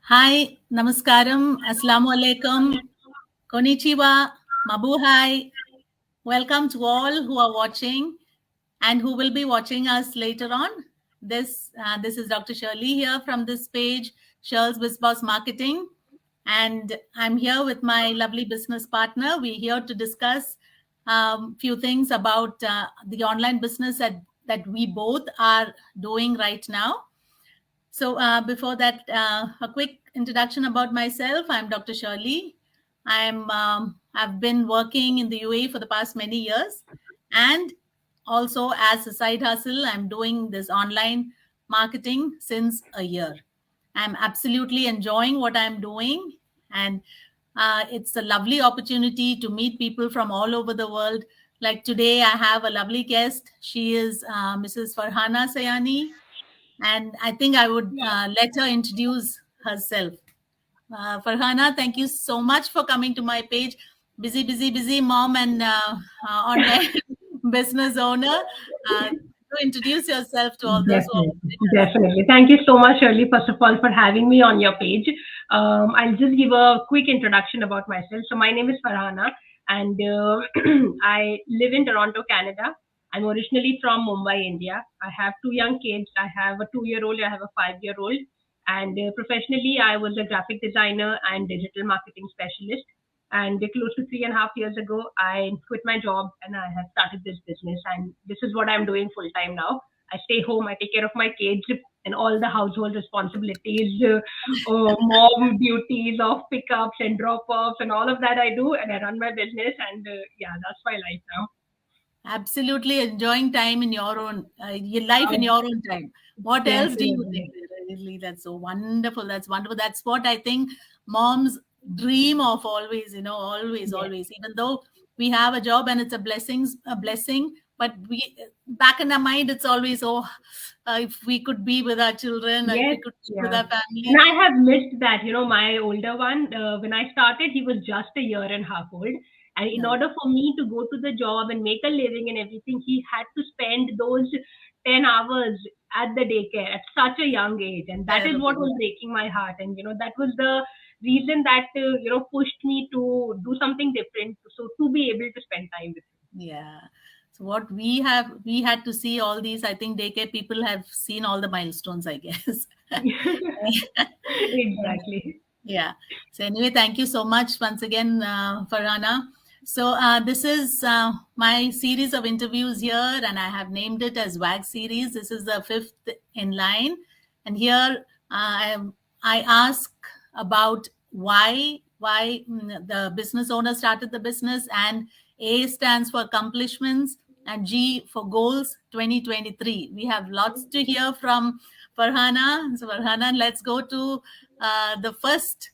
Hi, namaskaram, assalamu alaikum, konnichiwa, mabuhay. Welcome to all who are watching and who will be watching us later on. This is Dr. Shirley here from this page, Shirl's Bizboss Marketing, and I'm here with my lovely business partner. We're here to discuss few things about the online business that we both are doing right now. So before that, a quick introduction about myself. I'm Dr. Shirley. I've been working in the UAE for the past many years, and also as a side hustle, I'm doing this online marketing since a year. I'm absolutely enjoying what I'm doing, and it's a lovely opportunity to meet people from all over the world. Like today, I have a lovely guest. She is Mrs. Farhana Sayani, and I think I would let her introduce herself. Farhana, thank you so much for coming to my page. Busy, busy, busy mom and online business owner. To introduce yourself to all those who are Definitely, watching us. definitely. Thank you so much, Shirley, first of all, for having me on your page. I'll just give a quick introduction about myself. So, my name is Farhana, and I live in Toronto, Canada. I'm originally from Mumbai, India. I have two young kids. I have a 2-year-old, I have a 5-year-old. And professionally, I was a graphic designer and digital marketing specialist. And close to 3.5 years ago, I quit my job and I have started this business. And this is what I'm doing full time now. I stay home, I take care of my kids and all the household responsibilities, mom duties of pickups and drop offs and all of that I do. And I run my business. And yeah, that's my life now. Absolutely enjoying time in your life in your own time. What else do you think? Definitely. Really, that's so wonderful. That's wonderful. That's what I think moms dream of always. Always, Yes. always. Even though we have a job and it's a blessing, but we back in our mind it's always if we could be with our children, if Yes, we could be with yeah. our And family. I have missed that. My older one, when I started, he was just a year and a half old. And in No, order for me to go to the job and make a living and everything, he had to spend those 10 hours at the daycare at such a young age. And that is what terrible. was breaking my heart. And, that was the reason that, pushed me to do something different. So to be able to spend time with Yeah. So what we had to see all these. I think daycare people have seen all the milestones, I guess. him. Exactly. Yeah. So anyway, thank you so much once again, Farhana. So this is my series of interviews here, and I have named it as WAG series. This is the fifth in line, and here I ask about why the business owner started the business, and A stands for accomplishments, and G for goals 2023. We have lots to hear from Farhana. So Farhana, let's go to the first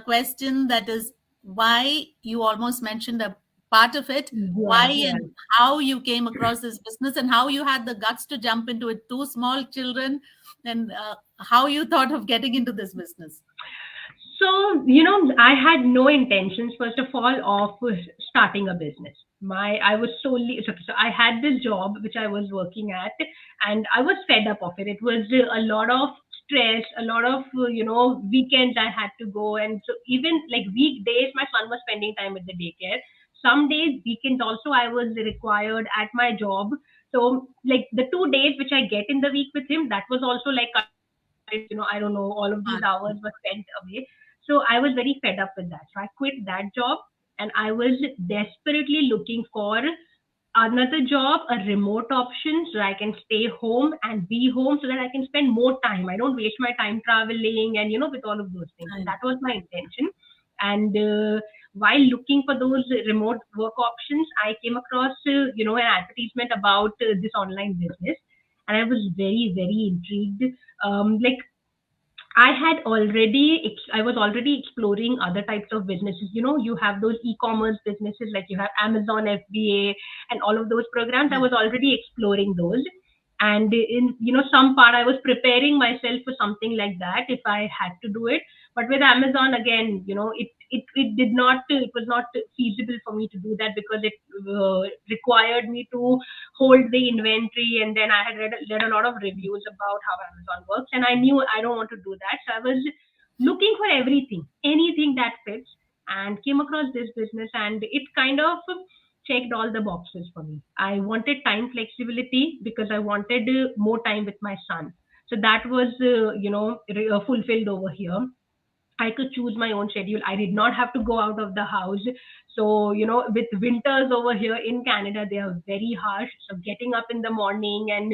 question, that is why you almost mentioned a part of it, why Yeah, yeah. and how you came across this business and how you had the guts to jump into it, two small children, and how you thought of getting into this business. So, I had no intentions, first of all, of starting a business. I was so I had this job which I was working at, and I was fed up of it. It was a lot of stress, a lot of, weekends I had to go. And so, even like weekdays, my son was spending time at the daycare. Some days, weekends also, I was required at my job. So, like the 2 days which I get in the week with him, that was also like I don't know, all of these Part. hours were spent away. So I was very fed up with that. So I quit that job and I was desperately looking for another job, a remote option so I can stay home and be home so that I can spend more time. I don't waste my time traveling and, with all of those things. So that was my intention. And while looking for those remote work options, I came across, an advertisement about this online business. And I was very, very intrigued. Like I was already exploring other types of businesses. You have those e-commerce businesses like you have Amazon FBA and all of those programs. I Yeah. was already exploring those. And in, some part I was preparing myself for something like that if I had to do it. But with Amazon again, it was not feasible for me to do that because it required me to hold the inventory, and then I had read a lot of reviews about how Amazon works, and I knew I don't want to do that. So I was looking for everything, anything that fits, and came across this business, and it kind of checked all the boxes for me. I wanted time flexibility because I wanted more time with my son. So that was, fulfilled over here. I could choose my own schedule. I did not have to go out of the house. So, with winters over here in Canada, they are very harsh. So, getting up in the morning and,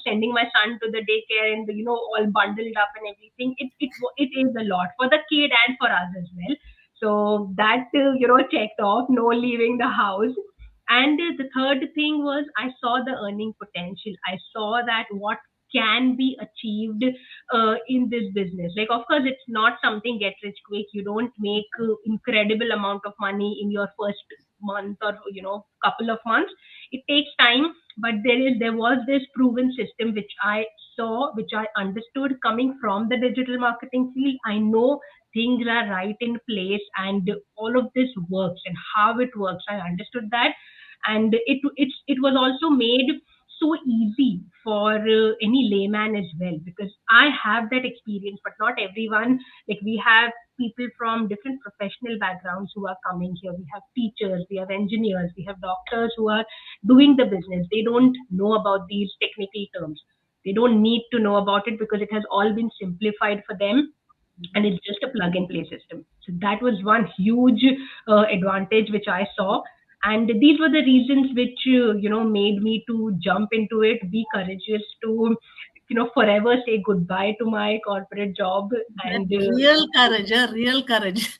sending my son to the daycare and, all bundled up and everything, it is a lot for the kid and for us as well. So, that, checked off, no leaving the house. And the third thing was I saw the earning potential. I saw that what can be achieved in this business. Like, of course, it's not something get rich quick. You don't make incredible amount of money in your first month or couple of months. It takes time, but there was this proven system which I saw, which I understood coming from the digital marketing field. I know things are right in place and all of this works and how it works. I understood that, and it was also made so easy for any layman as well, because I have that experience, but not everyone. Like, we have people from different professional backgrounds who are coming here. We have teachers, we have engineers, we have doctors who are doing the business. They don't know about these technical terms. They don't need to know about it because it has all been simplified for them, and it's just a plug and play system. So that was one huge advantage which I saw, and these were the reasons which made me to jump into it, be courageous to forever say goodbye to my corporate job, and That's real courage, real courage.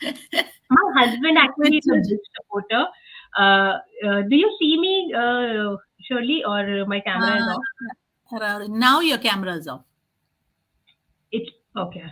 my husband actually is a Which- big supporter. Do you see me, Shirley, or my camera is uh, off? now your camera is off. It's okay.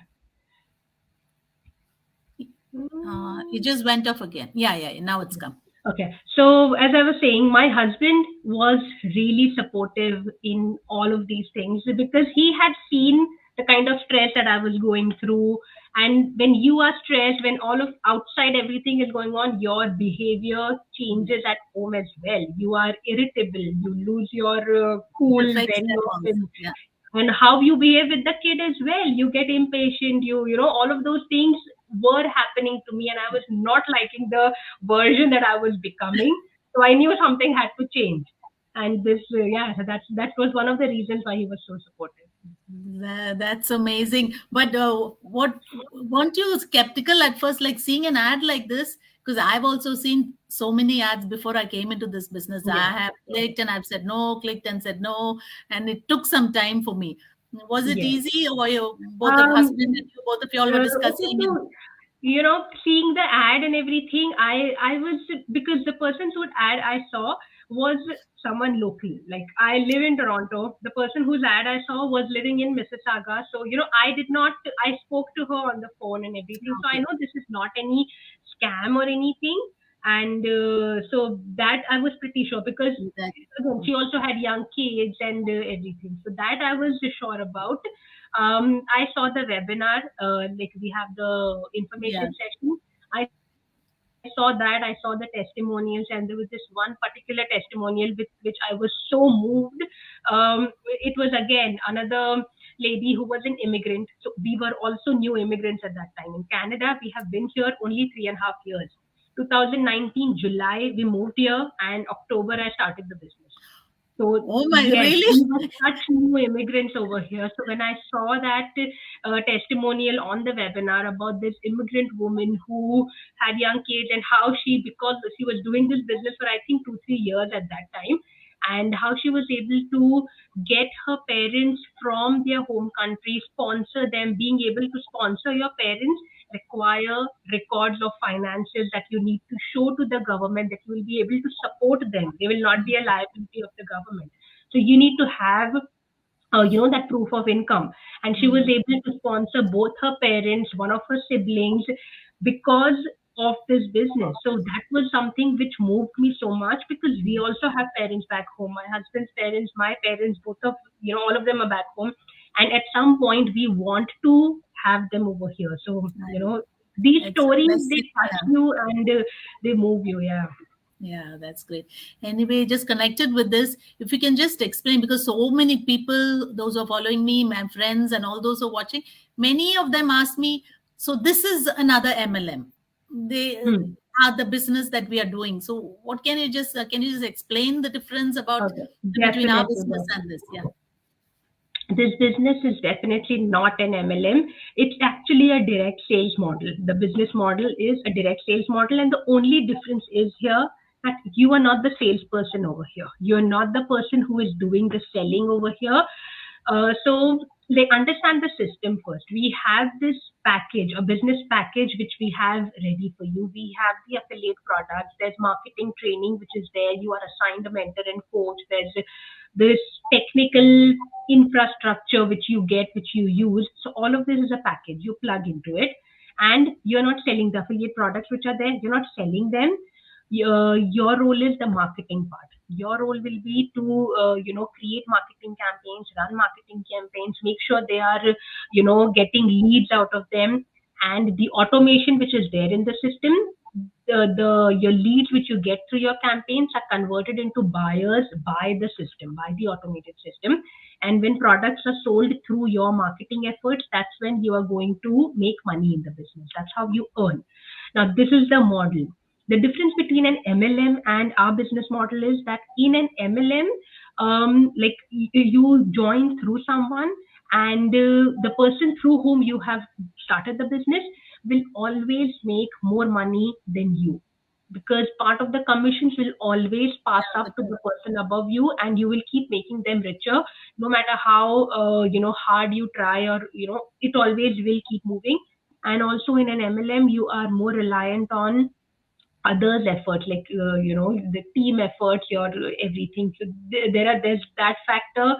It just went off again. Yeah, yeah. Now it's come. Okay. So as I was saying, my husband was really supportive in all of these things because he had seen the kind of stress that I was going through. And when you are stressed, when all of outside everything is going on, your behavior changes at home as well. You are irritable. You lose your It cool affects very them also. often, Yeah. and how you behave with the kid as well. You get impatient. All of those things were happening to me, and I was not liking the version that I was becoming. So I knew something had to change, and this, yeah, so that was one of the reasons why he was so supportive. That's amazing. But what weren't you skeptical at first, like seeing an ad like this? Because I've also seen so many ads before I came into this business. I Yes, have clicked and I've said no, clicked and said no, and it took some time for me. Was it yes. easy, or you both of Um, husband and you, both of you all were okay, discussing? And so seeing the ad and everything, I was, because the person whose ad I saw was someone local. Like, I live in Toronto. The person whose ad I saw was living in Mississauga. So I did not. I spoke to her on the phone and everything. So I okay, know this is not any scam or anything. And so that I was pretty sure, because that, again, she also had young kids and everything. So that I was sure about. I saw the webinar, like we have the yeah, information session. I saw that. I saw the testimonials, and there was this one particular testimonial which I was so moved. It was again another lady who was an immigrant. So we were also new immigrants at that time. In Canada, we have been here only 3.5 years. 2019 July we moved here, and October I started the business. So oh my, yes, really? we were such new immigrants over here. So when I saw that testimonial on the webinar about this immigrant woman who had young kids, and how she, because she was doing this business for I think 2 3 years at that time, and how she was able to get her parents from their home country, sponsor them. Being able to sponsor your parents require records of finances that you need to show to the government, that you will be able to support them. They will not be a liability of the government. So you need to have that proof of income. And she was Mm, able to sponsor both her parents, one of her siblings, because of this business. So that was something which moved me so much, because we mm. also have parents back home. My husband's parents, my parents, both of all of them are back home, and at some point we want to have them over here. So these It's a stories, they blessing. touch Yeah. you, and they move you. Yeah. Yeah, that's great. Anyway, just connected with this, if you can just explain, because so many people, those who are following me, my friends, and all those who are watching, many of them ask me, so this is another MLM. They Hmm. are the business that we are doing. So, what can you just explain the difference about Okay. between our Definitely. business and this? Yeah, This business is definitely not an MLM. It's actually a direct sales model. The business model is a direct sales model, and the only difference is here that you are not the salesperson over here. You're not the person who is doing the selling over here. So they understand the system first. We have this package, a business package, which we have ready for you. We have the affiliate products. There's marketing training, which is there. You are assigned a mentor and coach. There's this technical infrastructure which you get, which you use. So all of this is a package. You plug into it, and you're not selling the affiliate products which are there. You're not selling them. Your role is the marketing part. Your role will be to create marketing campaigns, run marketing campaigns, make sure they are getting leads out of them, and the automation which is there in the system. The your leads which you get through your campaigns are converted into buyers by the system, by the automated system. And when products are sold through your marketing efforts, that's when you are going to make money in the business. That's how you earn. Now, this is the model. The difference between an MLM and our business model is that in an MLM, like you join through someone, and the person through whom you have started the business will always make more money than you, because part of the commissions will always pass yeah, up to the person above you, and you will keep making them richer no matter how hard you try, or it always will keep moving. And also in an MLM, you are more reliant on others efforts, like the team efforts, your everything. So there's that factor.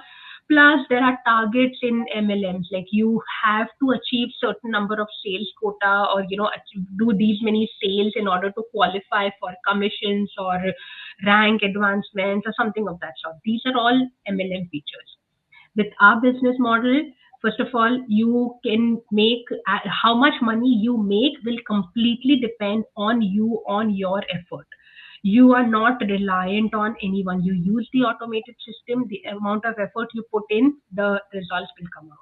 Plus there are targets in MLMs, like you have to achieve certain number of sales quota, or do these many sales in order to qualify for commissions or rank advancements or something of that sort. These are all MLM features. With our business model, first of all, you can make how much money you make will completely depend on you, on your effort. You are not reliant on anyone. You use the automated system. The amount of effort you put in, the results will come out.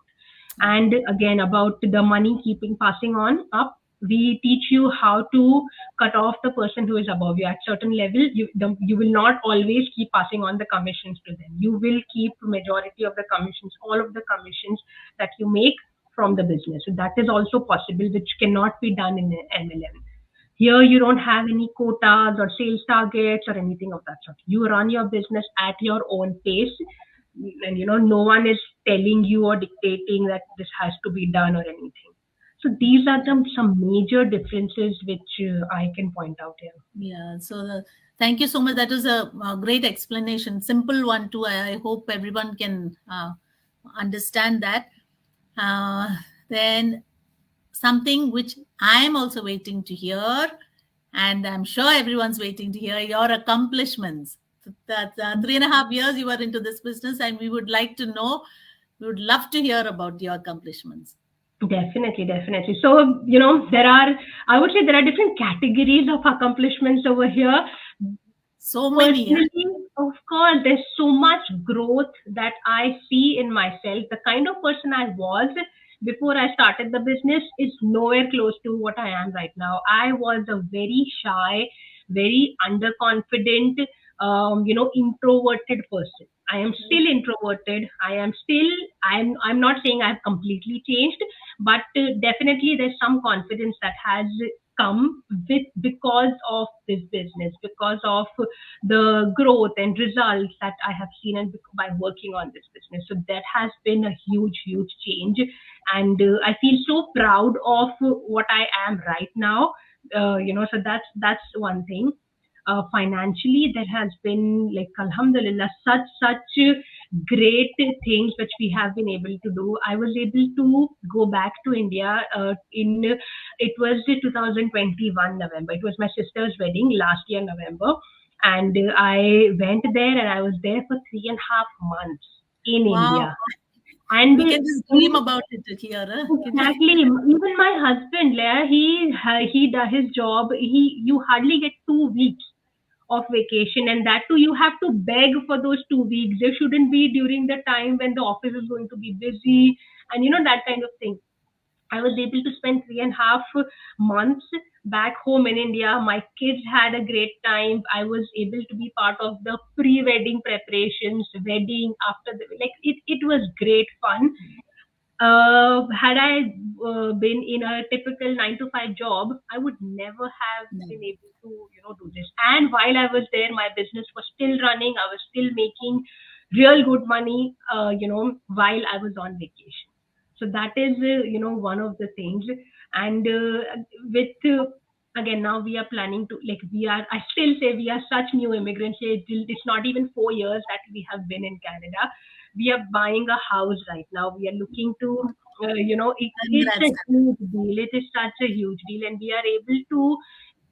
yeah. And again, about the money keeping passing on up, we teach you how to cut off the person who is above you. At certain level, you will not always keep passing on the commissions to them. You will keep majority of the commissions, all of the commissions that you make from the business. So that is also possible, which cannot be done in MLM. Here you don't have any quotas or sales targets or anything of that sort. You run your business at your own pace, and no one is telling you or dictating that this has to be done or anything. So these are some major differences which I can point out here. Yeah, so thank you so much. That was a great explanation, simple one too. I hope everyone can understand that. Then something which I am also waiting to hear, and I'm sure everyone's waiting to hear your accomplishments. That 3.5 years you were into this business, and we would like to know. We would love to hear about your accomplishments. Definitely, definitely. So, I would say there are different categories of accomplishments over here. So many, huh? Personally, of course, there's so much growth that I see in myself. The kind of person I was before I started the business is nowhere close to what I am right now. I was a very shy, very underconfident, introverted person. I am still introverted. I'm not saying I've completely changed, but definitely there's some confidence that has come with because of this business, because of the growth and results that I have seen, and by working on this business. So that has been a huge, huge change. And I feel so proud of what I am right now. So that's one thing. Financially, there has been, like, alhamdulillah, such great things which we have been able to do. I was able to go back to India in it was 2021 November. It was my sister's wedding last year November, and I went there, and I was there for 3.5 months in Wow, India. And we can just dream about it here, huh? Can we? exactly, even my husband, Leah, he does his job. You hardly get 2 weeks of vacation, and that too you have to beg for those 2 weeks. There shouldn't be during the time when the office is going to be busy, and that kind of thing. I was able to spend 3.5 months back home in India. My kids had a great time. I was able to be part of the pre-wedding preparations, wedding after the like it was great fun. Had I been in a typical 9 to 5 job, I would never have No. been able to, do this. And while I was there, my business was still running. I was still making real good money, while I was on vacation. So that is, one of the things. And with again, now we are planning to like we are. I still say we are such new immigrants. It's not even 4 years that we have been in Canada. We are buying a house right now. We are looking to, it's a Congrats. huge deal. It is such a huge deal, and we are able to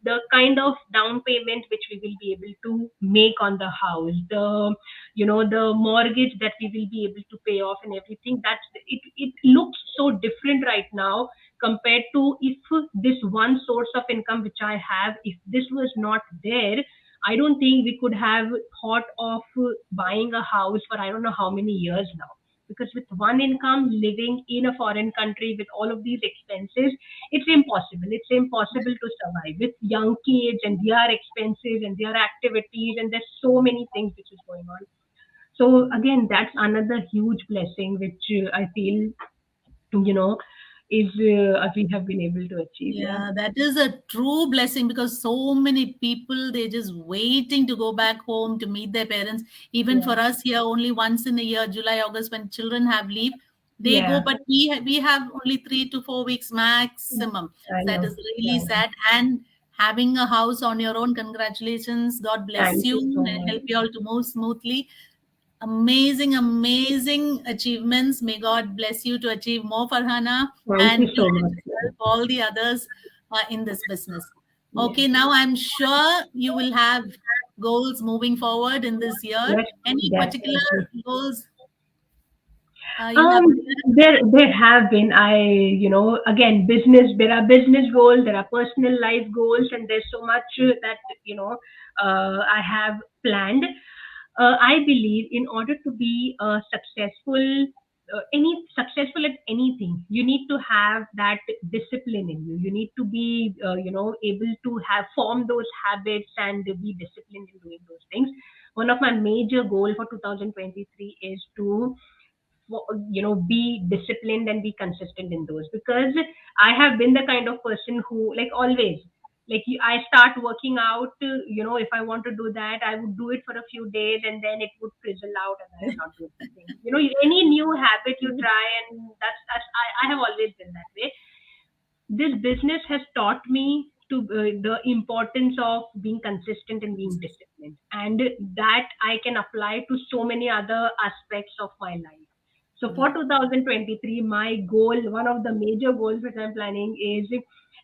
the kind of down payment which we will be able to make on the house, the mortgage that we will be able to pay off and everything. It looks so different right now compared to if this one source of income which I have, if this was not there, I don't think we could have thought of buying a house for I don't know how many years now. Because with one income, living in a foreign country with all of these expenses, it's impossible. It's impossible to survive with young kids and their expenses and their activities, and there's so many things which is going on. So again, that's another huge blessing which I feel, you know, is we have been able to achieve. Yeah, Yeah, that is a true blessing because so many people they're just waiting to go back home to meet their parents. Even yeah, for us here, only once in a year, July, August, when children have leave, they go. yeah. But we have only 3 to 4 weeks maximum. I So that know. is really Yeah. sad. And having a house on your own, congratulations. God bless Thank you you so and much. help you all to move smoothly. Amazing, amazing achievements. May God bless you to achieve more, Farhana, Thank and you so let much. help all the others in this business. Yeah. Okay, now I'm sure you will have goals moving forward in this year. Yes, Any particular definitely. goals you Um, have planned? there have been, again, business. There are business goals, there are personal life goals, and there's so much that I have planned. I believe in order to be successful at anything, you need to have that discipline in you. You need to be, able to have form those habits and be disciplined in doing those things. One of my major goal for 2023 is to be disciplined and be consistent in those, because I have been the kind of person who like always I start working out, if I want to do that, I would do it for a few days and then it would fizzle out and I am not doing anything. Any new habit you try, and I have always been that way. This business has taught me to the importance of being consistent and being disciplined, and that I can apply to so many other aspects of my life. So for Yeah. 2023, my goal, one of the major goals that I'm planning is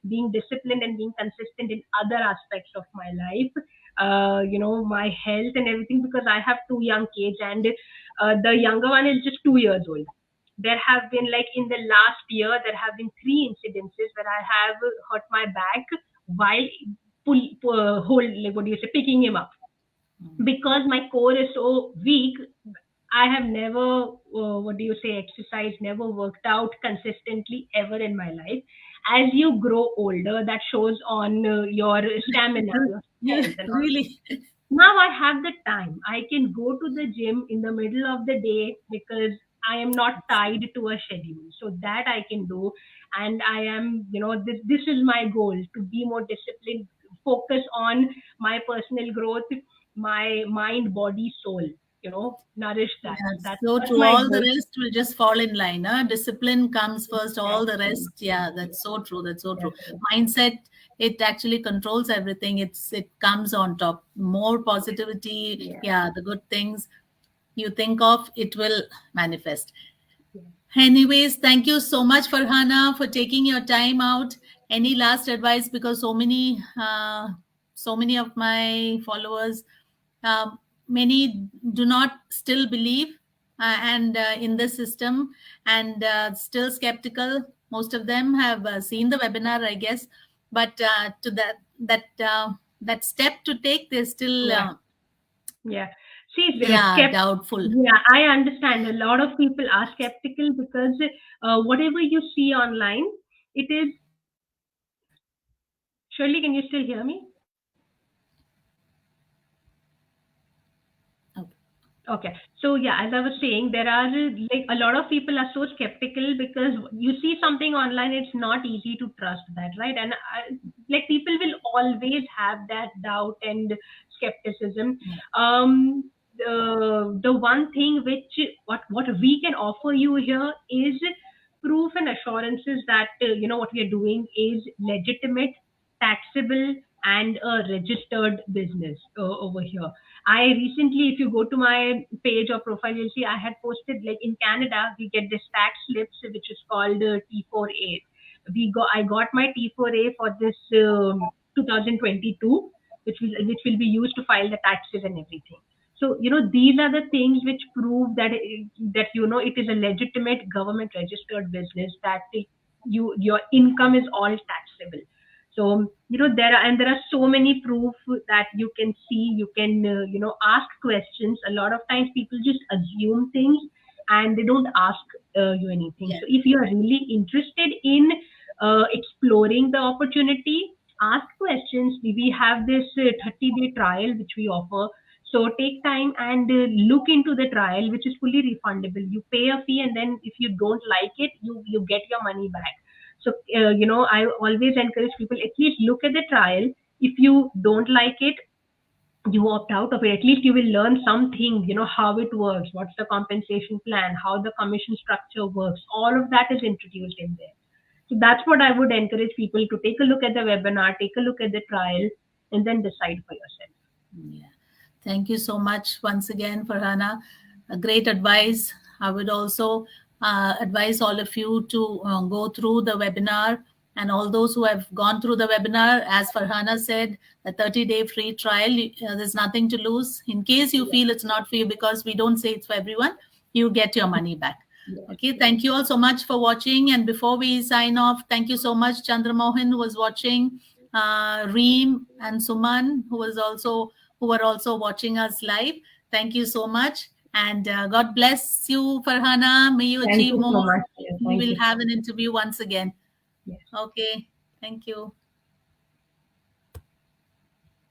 being disciplined and being consistent in other aspects of my life. My health and everything, because I have two young kids, and the younger one is just 2 years old. There have been, like, in the last year, there have been three incidences where I have hurt my back while like, what do you say, picking him up, Mm. because my core is so weak. I have never, what do you say, exercised, never worked out consistently ever in my life. As you grow older, that shows on your stamina, your You strength, and all. really, Now I have the time. I can go to the gym in the middle of the day because I am not tied to a schedule. So that I can do. And I am, this is my goal, to be more disciplined, focus on my personal growth, my mind, body, soul, nourish that. So yeah, that's so what true. my All the goal. rest will just fall in line. Huh? Discipline comes first, all the Exactly. rest. Yeah, that's so true. That's so true. Definitely. Mindset, it actually controls everything. It comes on top. More positivity, Yeah. yeah, the good things you think of, it will manifest. Yeah. Anyways, thank you so much, Farhana, for taking your time out. Any last advice? Because so many of my followers, many do not still believe and in this system and still skeptical. Most of them have seen the webinar, I guess, but to that that step to take, they're still Yeah. See, doubtful. yeah, I understand. A lot of people are skeptical because whatever you see online, it is. Shirley, can you still hear me? Okay. So yeah, as I was saying, there are like a lot of people are so skeptical because you see something online, it's not easy to trust that, right? And like people will always have that doubt and skepticism. Um, the one thing which what we can offer you here is proof and assurances that what we are doing is legitimate, taxable, and a registered business over here. I recently, if you go to my page or profile, you'll see I had posted like in Canada, we get this tax slips which is called T4A. I got my T4A for this 2022, which will be used to file the taxes and everything. So these are the things which prove that it is a legitimate government registered business, that your income is all taxable. So there are so many proof that you can see. You can ask questions. A lot of times people just assume things and they don't ask you anything. Yeah. So if you are really interested in exploring the opportunity, ask questions. We have this 30-day trial which we offer. So take time and look into the trial, which is fully refundable. You pay a fee, and then if you don't like it, you get your money back. So, I always encourage people, at least look at the trial. If you don't like it, you opt out of it. At least you will learn something, how it works, what's the compensation plan, how the commission structure works. All of that is introduced in there. So that's what I would encourage people to take a look at the webinar, take a look at the trial, and then decide for yourself. Yeah. Thank you so much once again, Farhana. A great advice. I would also advise all of you to go through the webinar, and all those who have gone through the webinar, as Farhana said, a 30-day free trial, there's nothing to lose. In case you feel it's not for you, because we don't say it's for everyone, you get your money back. Okay, thank you all so much for watching. And before we sign off, thank you so much, Chandramohan, who was watching, Reem and Suman, who were also watching us live. Thank you so much. And God bless you, Farhana. May you Thank achieve you so more. much. Yes, We thank will you. have an interview once again. Yes. Okay. Thank you.